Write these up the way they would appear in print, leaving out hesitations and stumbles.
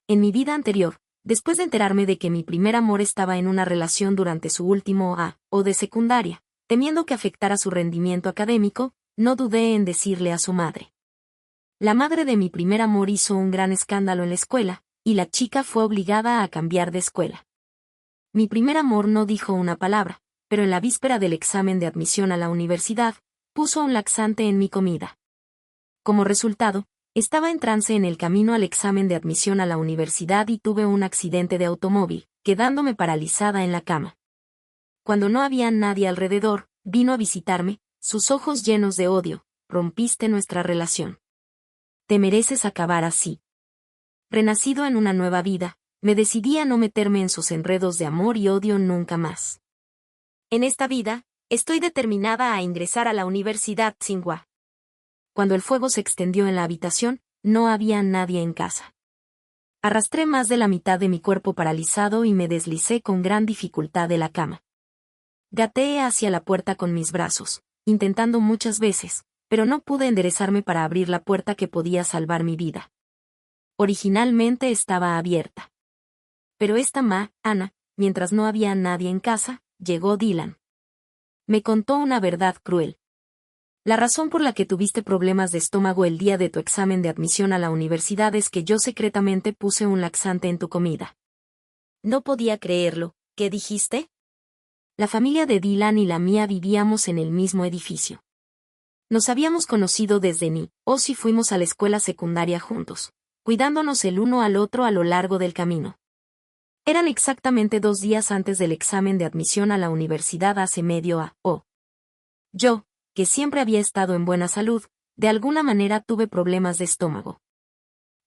En mi vida anterior, después de enterarme de que mi primer amor estaba en una relación durante su último o de secundaria, temiendo que afectara su rendimiento académico, no dudé en decirle a su madre. La madre de mi primer amor hizo un gran escándalo en la escuela, y la chica fue obligada a cambiar de escuela. Mi primer amor no dijo una palabra, pero en la víspera del examen de admisión a la universidad, puso un laxante en mi comida. Como resultado, estaba en trance en el camino al examen de admisión a la universidad y tuve un accidente de automóvil, quedándome paralizada en la cama. Cuando no había nadie alrededor, vino a visitarme, sus ojos llenos de odio. Rompiste nuestra relación. Te mereces acabar así. Renacido en una nueva vida, me decidí a no meterme en sus enredos de amor y odio nunca más. En esta vida, estoy determinada a ingresar a la Universidad Tsinghua. Cuando el fuego se extendió en la habitación, no había nadie en casa. Arrastré más de la mitad de mi cuerpo paralizado y me deslicé con gran dificultad de la cama. Gateé hacia la puerta con mis brazos, intentando muchas veces, pero no pude enderezarme para abrir la puerta que podía salvar mi vida. Originalmente estaba abierta. Pero esta Ana, mientras no había nadie en casa, llegó Dylan. Me contó una verdad cruel. La razón por la que tuviste problemas de estómago el día de tu examen de admisión a la universidad es que yo secretamente puse un laxante en tu comida. No podía creerlo. ¿Qué dijiste? La familia de Dylan y la mía vivíamos en el mismo edificio. Nos habíamos conocido desde si fuimos a la escuela secundaria juntos, cuidándonos el uno al otro a lo largo del camino. Eran exactamente 2 días antes del examen de admisión a la universidad hace medio Yo, que siempre había estado en buena salud, de alguna manera tuve problemas de estómago.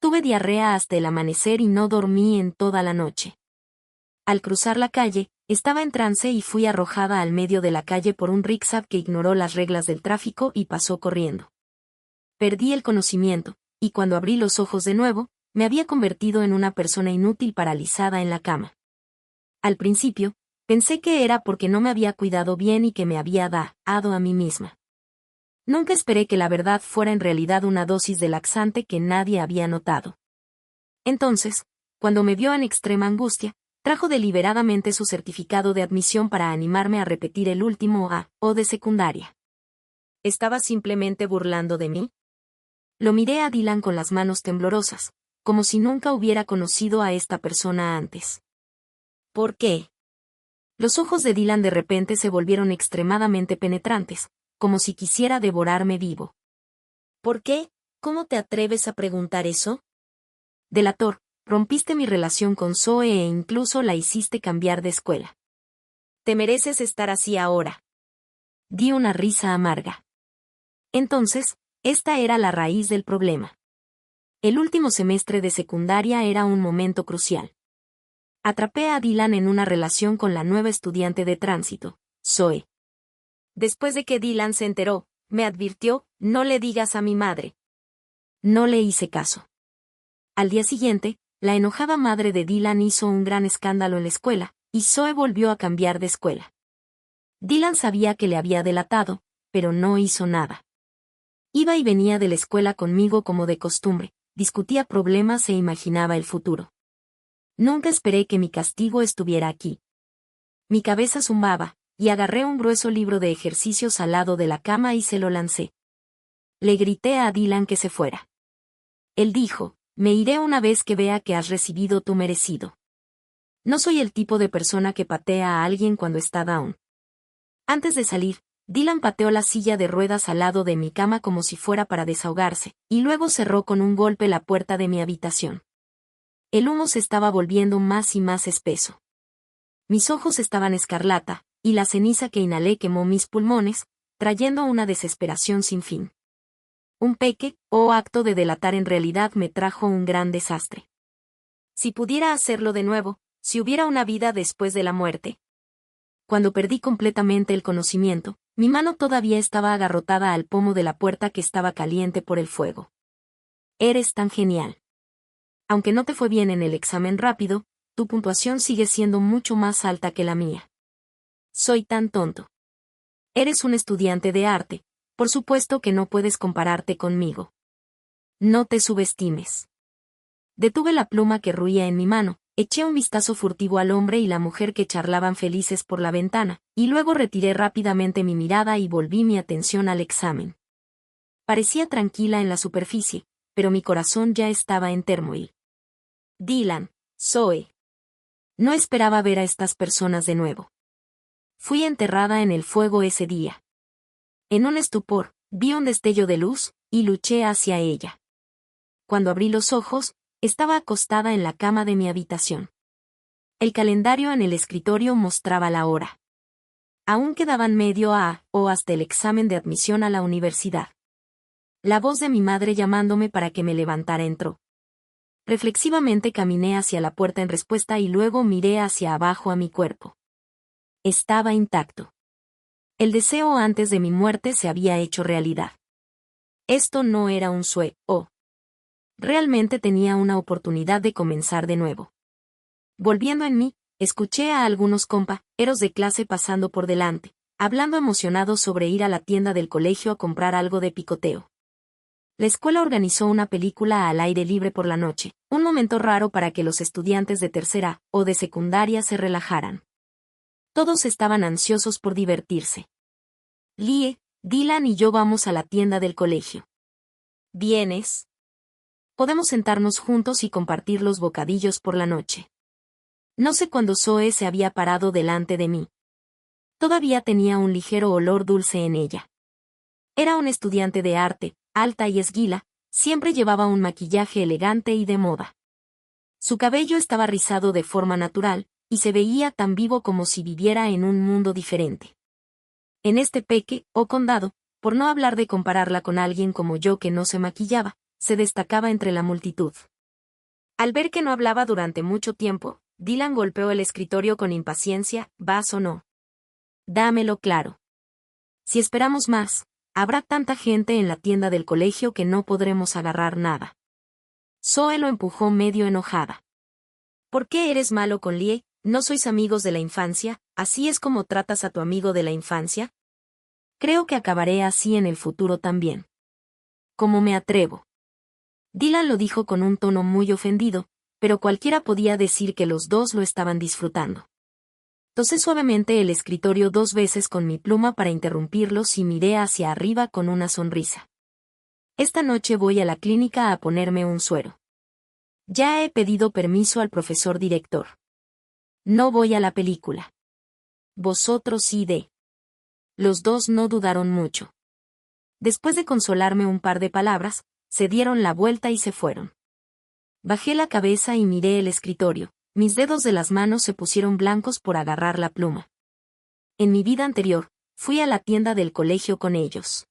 Tuve diarrea hasta el amanecer y no dormí en toda la noche. Al cruzar la calle, estaba en trance y fui arrojada al medio de la calle por un rickshaw que ignoró las reglas del tráfico y pasó corriendo. Perdí el conocimiento, y cuando abrí los ojos de nuevo, me había convertido en una persona inútil paralizada en la cama. Al principio, pensé que era porque no me había cuidado bien y que me había dado a mí misma. Nunca esperé que la verdad fuera en realidad una dosis de laxante que nadie había notado. Entonces, cuando me vio en extrema angustia, trajo deliberadamente su certificado de admisión para animarme a repetir el último de secundaria. ¿Estaba simplemente burlando de mí? Lo miré a Dylan con las manos temblorosas, como si nunca hubiera conocido a esta persona antes. ¿Por qué? Los ojos de Dylan de repente se volvieron extremadamente penetrantes, como si quisiera devorarme vivo. ¿Por qué? ¿Cómo te atreves a preguntar eso? Delator, rompiste mi relación con Zoe e incluso la hiciste cambiar de escuela. Te mereces estar así ahora. Di una risa amarga. Entonces, esta era la raíz del problema. El último semestre de secundaria era un momento crucial. Atrapé a Dylan en una relación con la nueva estudiante de tránsito, Zoe. Después de que Dylan se enteró, me advirtió, no le digas a mi madre. No le hice caso. Al día siguiente, la enojada madre de Dylan hizo un gran escándalo en la escuela, y Zoe volvió a cambiar de escuela. Dylan sabía que le había delatado, pero no hizo nada. Iba y venía de la escuela conmigo como de costumbre, discutía problemas e imaginaba el futuro. Nunca esperé que mi castigo estuviera aquí. Mi cabeza zumbaba, y agarré un grueso libro de ejercicios al lado de la cama y se lo lancé. Le grité a Dylan que se fuera. Él dijo, me iré una vez que vea que has recibido tu merecido. No soy el tipo de persona que patea a alguien cuando está down. Antes de salir, Dylan pateó la silla de ruedas al lado de mi cama como si fuera para desahogarse, y luego cerró con un golpe la puerta de mi habitación. El humo se estaba volviendo más y más espeso. Mis ojos estaban escarlata, y la ceniza que inhalé quemó mis pulmones, trayendo una desesperación sin fin. Un acto de delatar en realidad me trajo un gran desastre. Si pudiera hacerlo de nuevo, si hubiera una vida después de la muerte. Cuando perdí completamente el conocimiento, mi mano todavía estaba agarrotada al pomo de la puerta que estaba caliente por el fuego. Eres tan genial. Aunque no te fue bien en el examen rápido, tu puntuación sigue siendo mucho más alta que la mía. Soy tan tonto. Eres un estudiante de arte, por supuesto que no puedes compararte conmigo. No te subestimes. Detuve la pluma que ruía en mi mano, eché un vistazo furtivo al hombre y la mujer que charlaban felices por la ventana, y luego retiré rápidamente mi mirada y volví mi atención al examen. Parecía tranquila en la superficie, pero mi corazón ya estaba en turmoil. Dylan, Zoe. No esperaba ver a estas personas de nuevo. Fui enterrada en el fuego ese día. En un estupor, vi un destello de luz, y luché hacia ella. Cuando abrí los ojos, estaba acostada en la cama de mi habitación. El calendario en el escritorio mostraba la hora. Aún quedaban o hasta el examen de admisión a la universidad. La voz de mi madre llamándome para que me levantara entró. Reflexivamente caminé hacia la puerta en respuesta y luego miré hacia abajo a mi cuerpo. Estaba intacto. El deseo antes de mi muerte se había hecho realidad. Esto no era un sueño. Realmente tenía una oportunidad de comenzar de nuevo. Volviendo en mí, escuché a algunos compañeros de clase pasando por delante, hablando emocionados sobre ir a la tienda del colegio a comprar algo de picoteo. La escuela organizó una película al aire libre por la noche, un momento raro para que los estudiantes de tercera o de secundaria se relajaran. Todos estaban ansiosos por divertirse. Lie, Dylan y yo vamos a la tienda del colegio. ¿Vienes? Podemos sentarnos juntos y compartir los bocadillos por la noche. No sé cuándo Zoe se había parado delante de mí. Todavía tenía un ligero olor dulce en ella. Era un estudiante de arte, alta y esguila, siempre llevaba un maquillaje elegante y de moda. Su cabello estaba rizado de forma natural, y se veía tan vivo como si viviera en un mundo diferente. En este condado, por no hablar de compararla con alguien como yo que no se maquillaba, se destacaba entre la multitud. Al ver que no hablaba durante mucho tiempo, Dylan golpeó el escritorio con impaciencia. ¿Vas o no? Dámelo claro. Si esperamos más, habrá tanta gente en la tienda del colegio que no podremos agarrar nada. Zoe lo empujó medio enojada. ¿Por qué eres malo con Lie? ¿No sois amigos de la infancia? ¿Así es como tratas a tu amigo de la infancia? Creo que acabaré así en el futuro también. ¿Cómo me atrevo? Dylan lo dijo con un tono muy ofendido, pero cualquiera podía decir que los dos lo estaban disfrutando. Tosé suavemente el escritorio 2 veces con mi pluma para interrumpirlos y miré hacia arriba con una sonrisa. Esta noche voy a la clínica a ponerme un suero. Ya he pedido permiso al profesor director. No voy a la película. Vosotros sí de. Los dos no dudaron mucho. Después de consolarme un par de palabras, se dieron la vuelta y se fueron. Bajé la cabeza y miré el escritorio. Mis dedos de las manos se pusieron blancos por agarrar la pluma. En mi vida anterior, fui a la tienda del colegio con ellos.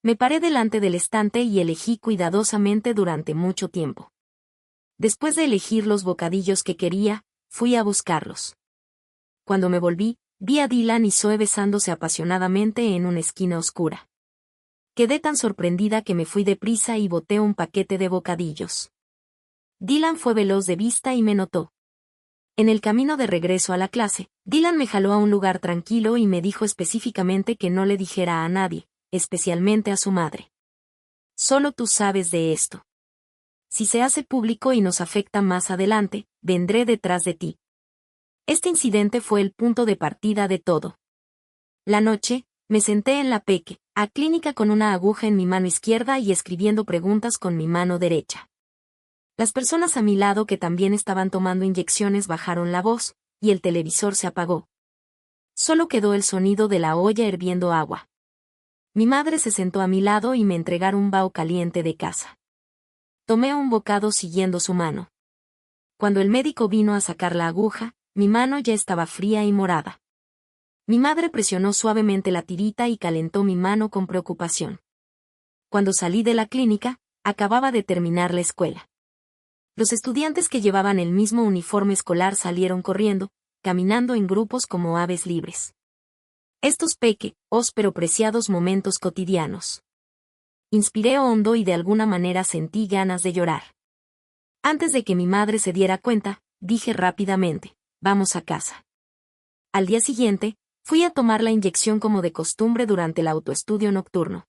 Me paré delante del estante y elegí cuidadosamente durante mucho tiempo. Después de elegir los bocadillos que quería, fui a buscarlos. Cuando me volví, vi a Dylan y Zoe besándose apasionadamente en una esquina oscura. Quedé tan sorprendida que me fui deprisa y boté un paquete de bocadillos. Dylan fue veloz de vista y me notó. En el camino de regreso a la clase, Dylan me jaló a un lugar tranquilo y me dijo específicamente que no le dijera a nadie, especialmente a su madre. Solo tú sabes de esto. Si se hace público y nos afecta más adelante, vendré detrás de ti. Este incidente fue el punto de partida de todo. La noche, me senté en la clínica con una aguja en mi mano izquierda y escribiendo preguntas con mi mano derecha. Las personas a mi lado que también estaban tomando inyecciones bajaron la voz, y el televisor se apagó. Solo quedó el sonido de la olla hirviendo agua. Mi madre se sentó a mi lado y me entregaron un bao caliente de casa. Tomé un bocado siguiendo su mano. Cuando el médico vino a sacar la aguja, mi mano ya estaba fría y morada. Mi madre presionó suavemente la tirita y calentó mi mano con preocupación. Cuando salí de la clínica, acababa de terminar la escuela. Los estudiantes que llevaban el mismo uniforme escolar salieron corriendo, caminando en grupos como aves libres. Estos pero preciados momentos cotidianos. Inspiré hondo y de alguna manera sentí ganas de llorar. Antes de que mi madre se diera cuenta, dije rápidamente, vamos a casa. Al día siguiente, fui a tomar la inyección como de costumbre durante el autoestudio nocturno.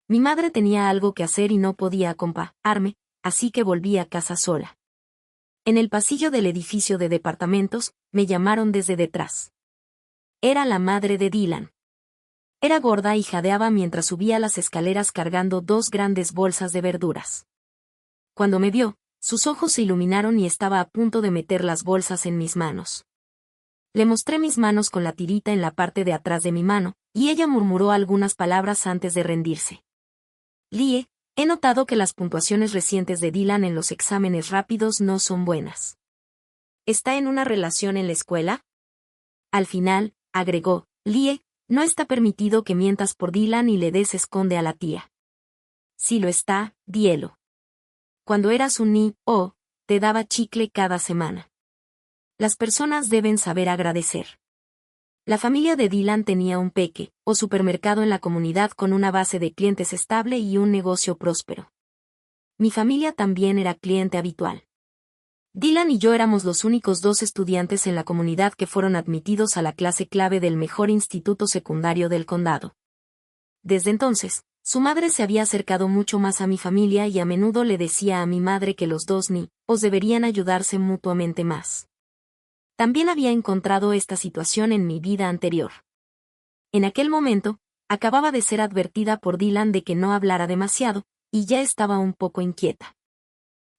Mi madre tenía algo que hacer y no podía acompañarme, así que volví a casa sola. En el pasillo del edificio de departamentos, me llamaron desde detrás. Era la madre de Dylan. Era gorda y jadeaba mientras subía las escaleras cargando 2 grandes bolsas de verduras. Cuando me vio, sus ojos se iluminaron y estaba a punto de meter las bolsas en mis manos. Le mostré mis manos con la tirita en la parte de atrás de mi mano, y ella murmuró algunas palabras antes de rendirse. Lie, he notado que las puntuaciones recientes de Dylan en los exámenes rápidos no son buenas. ¿Está en una relación en la escuela? Al final, agregó, Lie, no está permitido que mientas por Dylan y le des esconde a la tía. Si lo está, dielo. Cuando eras un ni-o, te daba chicle cada semana. Las personas deben saber agradecer. La familia de Dylan tenía un peque, o supermercado en la comunidad con una base de clientes estable y un negocio próspero. Mi familia también era cliente habitual. Dylan y yo éramos los únicos 2 estudiantes en la comunidad que fueron admitidos a la clase clave del mejor instituto secundario del condado. Desde entonces, su madre se había acercado mucho más a mi familia y a menudo le decía a mi madre que los 2 ni-os deberían ayudarse mutuamente más. También había encontrado esta situación en mi vida anterior. En aquel momento, acababa de ser advertida por Dylan de que no hablara demasiado, y ya estaba un poco inquieta.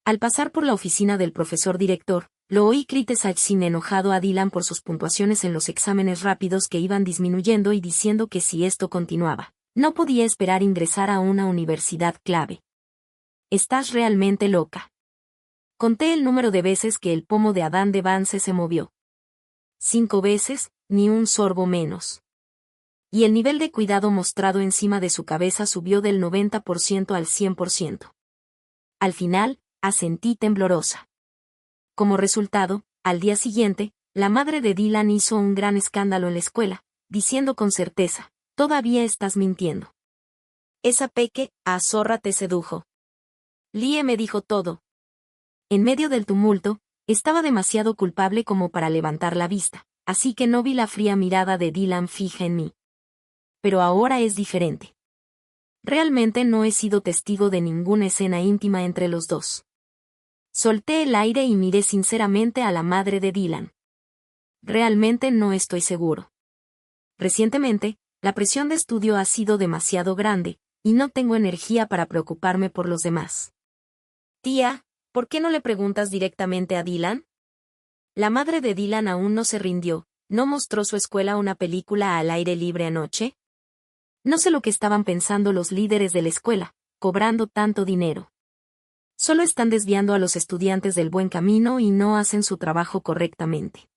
Al pasar por la oficina del profesor director, lo oí criticar sin enojado a Dylan por sus puntuaciones en los exámenes rápidos que iban disminuyendo y diciendo que si esto continuaba, no podía esperar ingresar a una universidad clave. «Estás realmente loca». Conté el número de veces que el pomo de Adán de Vance se movió. 5 veces, ni un sorbo menos. Y el nivel de cuidado mostrado encima de su cabeza subió del 90% al 100%. Al final, asentí temblorosa. Como resultado, al día siguiente, la madre de Dylan hizo un gran escándalo en la escuela, diciendo con certeza, «Todavía estás mintiendo. Esa zorra te sedujo». Lie me dijo todo. En medio del tumulto, estaba demasiado culpable como para levantar la vista, así que no vi la fría mirada de Dylan fija en mí. Pero ahora es diferente. Realmente no he sido testigo de ninguna escena íntima entre los 2. Solté el aire y miré sinceramente a la madre de Dylan. Realmente no estoy seguro. Recientemente, la presión de estudio ha sido demasiado grande, y no tengo energía para preocuparme por los demás. Tía, ¿por qué no le preguntas directamente a Dylan? La madre de Dylan aún no se rindió. ¿No mostró su escuela una película al aire libre anoche? No sé lo que estaban pensando los líderes de la escuela, cobrando tanto dinero. Solo están desviando a los estudiantes del buen camino y no hacen su trabajo correctamente.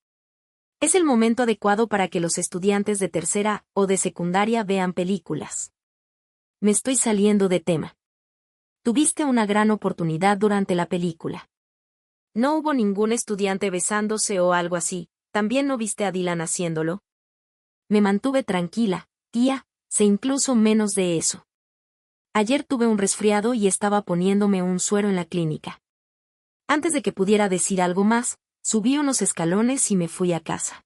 Es el momento adecuado para que los estudiantes de tercera o de secundaria vean películas. Me estoy saliendo de tema. Tuviste una gran oportunidad durante la película. No hubo ningún estudiante besándose o algo así. ¿También no viste a Dylan haciéndolo? Me mantuve tranquila, tía, sé incluso menos de eso. Ayer tuve un resfriado y estaba poniéndome un suero en la clínica. Antes de que pudiera decir algo más, subí unos escalones y me fui a casa.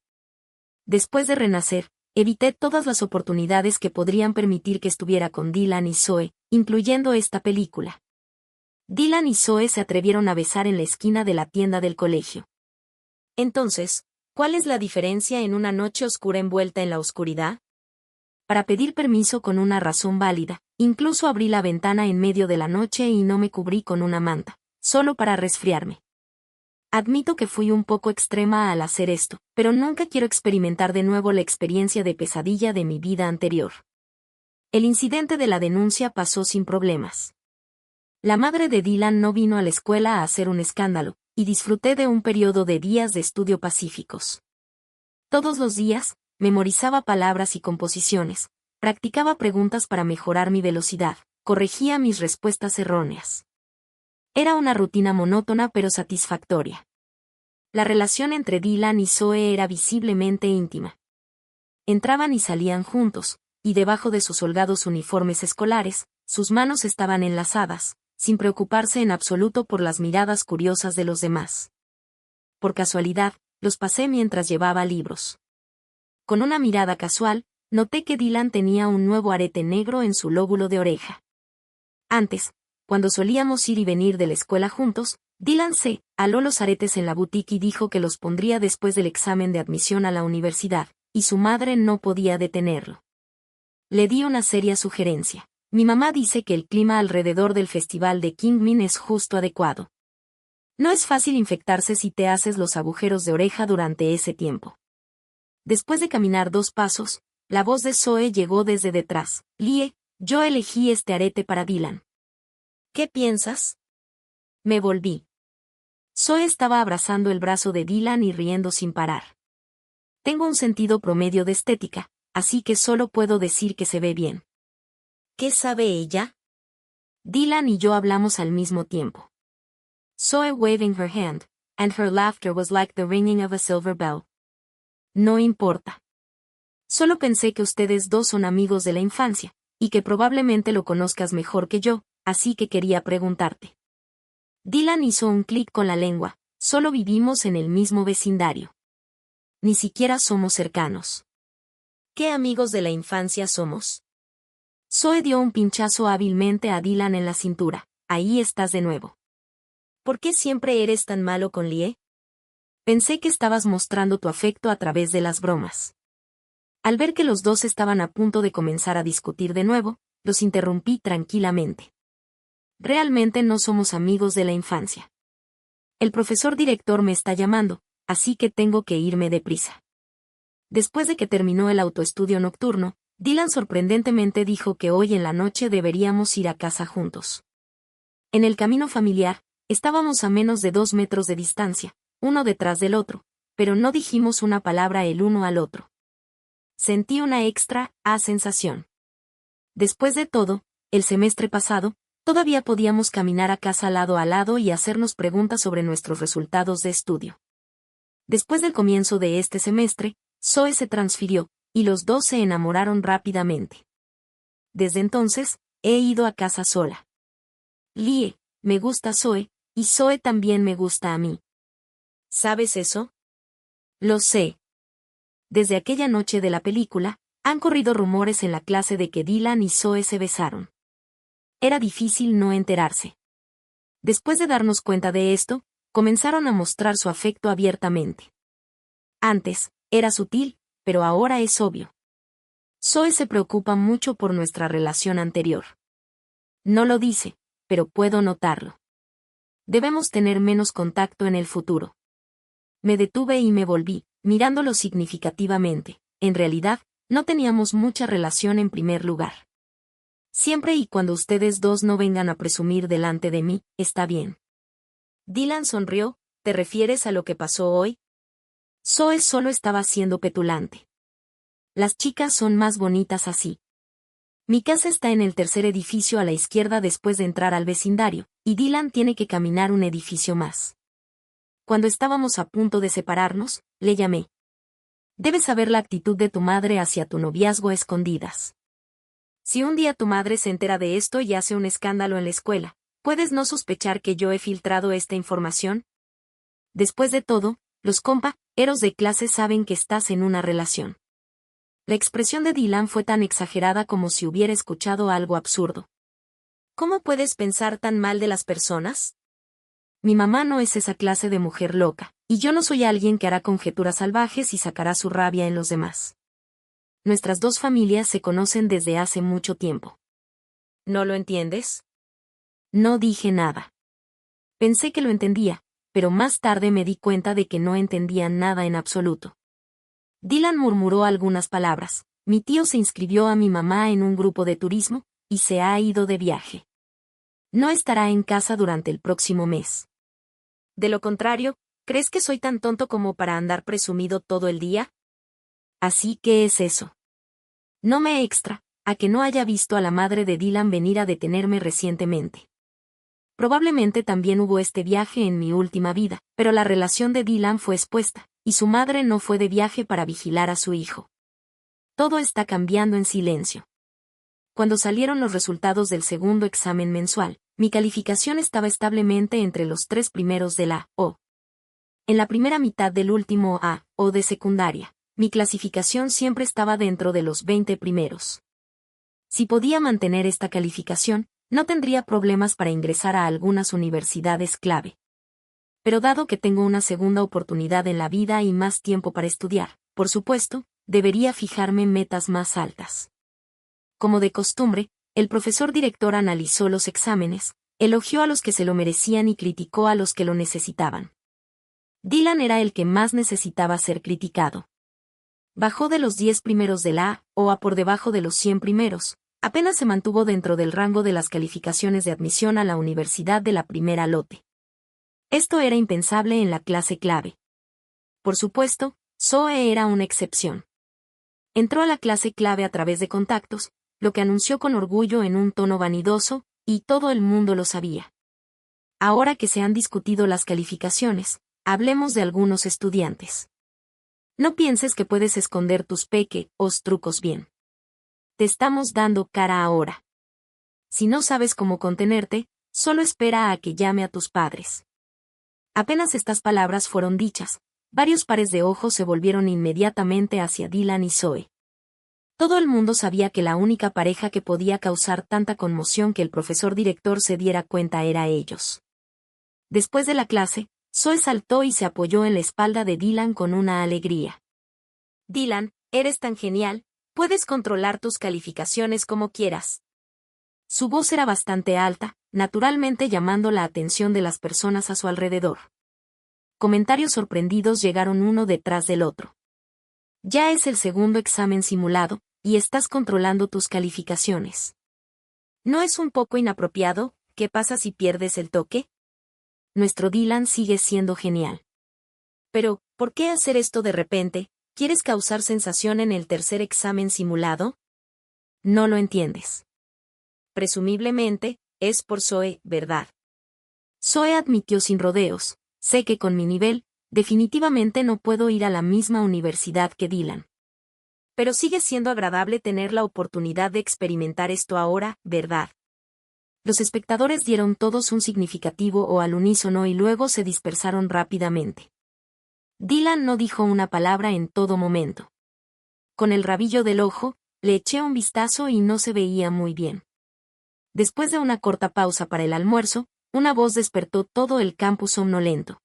Después de renacer, evité todas las oportunidades que podrían permitir que estuviera con Dylan y Zoe, incluyendo esta película. Dylan y Zoe se atrevieron a besar en la esquina de la tienda del colegio. Entonces, ¿cuál es la diferencia en una noche oscura envuelta en la oscuridad? Para pedir permiso con una razón válida, incluso abrí la ventana en medio de la noche y no me cubrí con una manta, solo para resfriarme. Admito que fui un poco extrema al hacer esto, pero nunca quiero experimentar de nuevo la experiencia de pesadilla de mi vida anterior. El incidente de la denuncia pasó sin problemas. La madre de Dylan no vino a la escuela a hacer un escándalo, y disfruté de un periodo de días de estudio pacíficos. Todos los días, memorizaba palabras y composiciones, practicaba preguntas para mejorar mi velocidad, corregía mis respuestas erróneas. Era una rutina monótona pero satisfactoria. La relación entre Dylan y Zoe era visiblemente íntima. Entraban y salían juntos, y debajo de sus holgados uniformes escolares, sus manos estaban enlazadas, sin preocuparse en absoluto por las miradas curiosas de los demás. Por casualidad, los pasé mientras llevaba libros. Con una mirada casual, noté que Dylan tenía un nuevo arete negro en su lóbulo de oreja. Antes, Cuando solíamos ir y venir de la escuela juntos, Dylan se aló los aretes en la boutique y dijo que los pondría después del examen de admisión a la universidad, y su madre no podía detenerlo. Le di una seria sugerencia. Mi mamá dice que el clima alrededor del festival de Kingmin es justo adecuado. No es fácil infectarse si te haces los agujeros de oreja durante ese tiempo. Después de caminar 2 pasos, la voz de Zoe llegó desde detrás. Lie, yo elegí este arete para Dylan. ¿Qué piensas? Me volví. Zoe estaba abrazando el brazo de Dylan y riendo sin parar. Tengo un sentido promedio de estética, así que solo puedo decir que se ve bien. ¿Qué sabe ella? Dylan y yo hablamos al mismo tiempo. Zoe waving her hand, and her laughter was like the ringing of a silver bell. No importa. Solo pensé que ustedes dos son amigos de la infancia, y que probablemente lo conozcas mejor que yo, así que quería preguntarte. Dylan hizo un clic con la lengua, solo vivimos en el mismo vecindario. Ni siquiera somos cercanos. ¿Qué amigos de la infancia somos? Zoe dio un pinchazo hábilmente a Dylan en la cintura. Ahí estás de nuevo. ¿Por qué siempre eres tan malo con Lie? Pensé que estabas mostrando tu afecto a través de las bromas. Al ver que los dos estaban a punto de comenzar a discutir de nuevo, los interrumpí tranquilamente. Realmente no somos amigos de la infancia. El profesor director me está llamando, así que tengo que irme deprisa. Después de que terminó el autoestudio nocturno, Dylan sorprendentemente dijo que hoy en la noche deberíamos ir a casa juntos. En el camino familiar, estábamos a menos de 2 metros de distancia, uno detrás del otro, pero no dijimos una palabra el uno al otro. Sentí una extra sensación. Después de todo, el semestre pasado, todavía podíamos caminar a casa lado a lado y hacernos preguntas sobre nuestros resultados de estudio. Después del comienzo de este semestre, Zoe se transfirió, y los dos se enamoraron rápidamente. Desde entonces, he ido a casa sola. Lie, me gusta Zoe, y Zoe también me gusta a mí. ¿Sabes eso? Lo sé. Desde aquella noche de la película, han corrido rumores en la clase de que Dylan y Zoe se besaron. Era difícil no enterarse. Después de darnos cuenta de esto, comenzaron a mostrar su afecto abiertamente. Antes, era sutil, pero ahora es obvio. Zoe se preocupa mucho por nuestra relación anterior. No lo dice, pero puedo notarlo. Debemos tener menos contacto en el futuro. Me detuve y me volví, mirándolo significativamente. En realidad, no teníamos mucha relación en primer lugar. Siempre y cuando ustedes dos no vengan a presumir delante de mí, está bien. Dylan sonrió. ¿Te refieres a lo que pasó hoy? Zoe solo estaba siendo petulante. Las chicas son más bonitas así. Mi casa está en el 3er edificio a la izquierda después de entrar al vecindario, y Dylan tiene que caminar un edificio más. Cuando estábamos a punto de separarnos, le llamé. Debes saber la actitud de tu madre hacia tu noviazgo a escondidas. Si un día tu madre se entera de esto y hace un escándalo en la escuela, ¿puedes no sospechar que yo he filtrado esta información? Después de todo, los compañeros de clase saben que estás en una relación. La expresión de Dylan fue tan exagerada como si hubiera escuchado algo absurdo. ¿Cómo puedes pensar tan mal de las personas? Mi mamá no es esa clase de mujer loca, y yo no soy alguien que hará conjeturas salvajes y sacará su rabia en los demás. Nuestras dos familias se conocen desde hace mucho tiempo. ¿No lo entiendes? No dije nada. Pensé que lo entendía, pero más tarde me di cuenta de que no entendía nada en absoluto. Dylan murmuró algunas palabras. Mi tío se inscribió a mi mamá en un grupo de turismo, y se ha ido de viaje. No estará en casa durante el próximo mes. De lo contrario, ¿crees que soy tan tonto como para andar presumido todo el día? Así que es eso. No me extra, a que no haya visto a la madre de Dylan venir a detenerme recientemente. Probablemente también hubo este viaje en mi última vida, pero la relación de Dylan fue expuesta, y su madre no fue de viaje para vigilar a su hijo. Todo está cambiando en silencio. Cuando salieron los resultados del segundo examen mensual, mi calificación estaba establemente entre los 3 primeros de la O. En la primera mitad del último A, o de secundaria, mi clasificación siempre estaba dentro de los 20 primeros. Si podía mantener esta calificación, No tendría problemas para ingresar a algunas universidades clave. Pero dado que tengo una segunda oportunidad en la vida y más tiempo para estudiar, por supuesto, debería fijarme metas más altas. Como de costumbre, el profesor director analizó los exámenes, elogió a los que se lo merecían y criticó a los que lo necesitaban. Dylan era el que más necesitaba ser criticado. Bajó de los 10 primeros de la A o A por debajo de los 100 primeros, apenas se mantuvo dentro del rango de las calificaciones de admisión a la universidad de la primera lote. Esto era impensable en la clase clave. Por supuesto, Zoe era una excepción. Entró a la clase clave a través de contactos, lo que anunció con orgullo en un tono vanidoso, y todo el mundo lo sabía. Ahora que se han discutido las calificaciones, hablemos de algunos estudiantes. No pienses que puedes esconder tus pequeños trucos bien. Te estamos dando cara ahora. Si no sabes cómo contenerte, solo espera a que llame a tus padres. Apenas estas palabras fueron dichas, varios pares de ojos se volvieron inmediatamente hacia Dylan y Zoe. Todo el mundo sabía que la única pareja que podía causar tanta conmoción que el profesor director se diera cuenta era ellos. Después de la clase, Zoe saltó y se apoyó en la espalda de Dylan con una alegría. Dylan, eres tan genial, puedes controlar tus calificaciones como quieras. Su voz era bastante alta, naturalmente llamando la atención de las personas a su alrededor. Comentarios sorprendidos llegaron uno detrás del otro. Ya es el segundo examen simulado, y estás controlando tus calificaciones. ¿No es un poco inapropiado? ¿Qué pasa si pierdes el toque? Nuestro Dylan sigue siendo genial. Pero, ¿por qué hacer esto de repente? ¿Quieres causar sensación en el tercer examen simulado? No lo entiendes. Presumiblemente, es por Zoe, ¿verdad? Zoe admitió sin rodeos, sé que con mi nivel, definitivamente no puedo ir a la misma universidad que Dylan. Pero sigue siendo agradable tener la oportunidad de experimentar esto ahora, ¿verdad? Los espectadores dieron todos un significativo o al unísono y luego se dispersaron rápidamente. Dylan no dijo una palabra en todo momento. Con el rabillo del ojo, le eché un vistazo y no se veía muy bien. Después de una corta pausa para el almuerzo, una voz despertó todo el campus somnolento.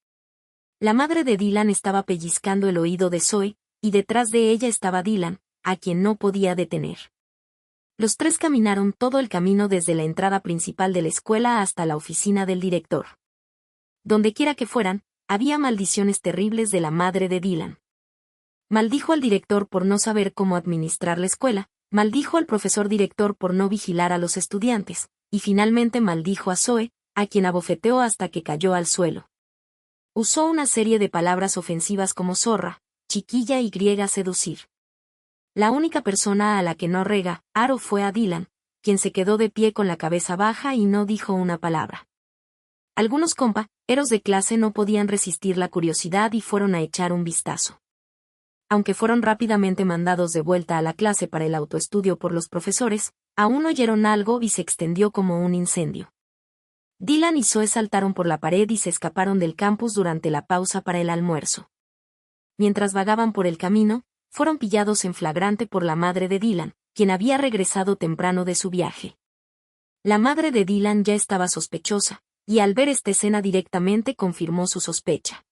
La madre de Dylan estaba pellizcando el oído de Zoe, y detrás de ella estaba Dylan, a quien no podía detener. Los tres caminaron todo el camino desde la entrada principal de la escuela hasta la oficina del director. Dondequiera que fueran, había maldiciones terribles de la madre de Dylan. Maldijo al director por no saber cómo administrar la escuela, maldijo al profesor director por no vigilar a los estudiantes, y finalmente maldijo a Zoe, a quien abofeteó hasta que cayó al suelo. Usó una serie de palabras ofensivas como zorra, chiquilla y griega seducir. La única persona a la que no regaron fue a Dylan, quien se quedó de pie con la cabeza baja y no dijo una palabra. Algunos compañeros de clase no podían resistir la curiosidad y fueron a echar un vistazo. Aunque fueron rápidamente mandados de vuelta a la clase para el autoestudio por los profesores, aún oyeron algo y se extendió como un incendio. Dylan y Zoe saltaron por la pared y se escaparon del campus durante la pausa para el almuerzo. Mientras vagaban por el camino, fueron pillados en flagrante por la madre de Dylan, quien había regresado temprano de su viaje. La madre de Dylan ya estaba sospechosa, y al ver esta escena directamente confirmó su sospecha.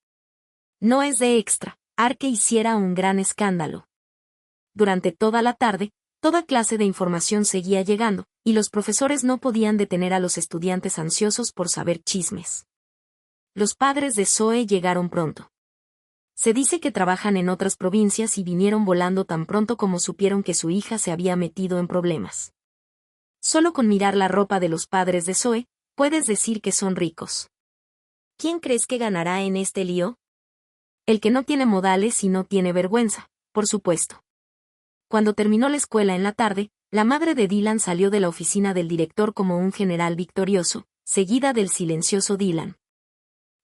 No es de extra que hiciera un gran escándalo. Durante toda la tarde, toda clase de información seguía llegando, y los profesores no podían detener a los estudiantes ansiosos por saber chismes. Los padres de Zoe llegaron pronto. Se dice que trabajan en otras provincias y vinieron volando tan pronto como supieron que su hija se había metido en problemas. Solo con mirar la ropa de los padres de Zoe, puedes decir que son ricos. ¿Quién crees que ganará en este lío? El que no tiene modales y no tiene vergüenza, por supuesto. Cuando terminó la escuela en la tarde, la madre de Dylan salió de la oficina del director como un general victorioso, seguida del silencioso Dylan.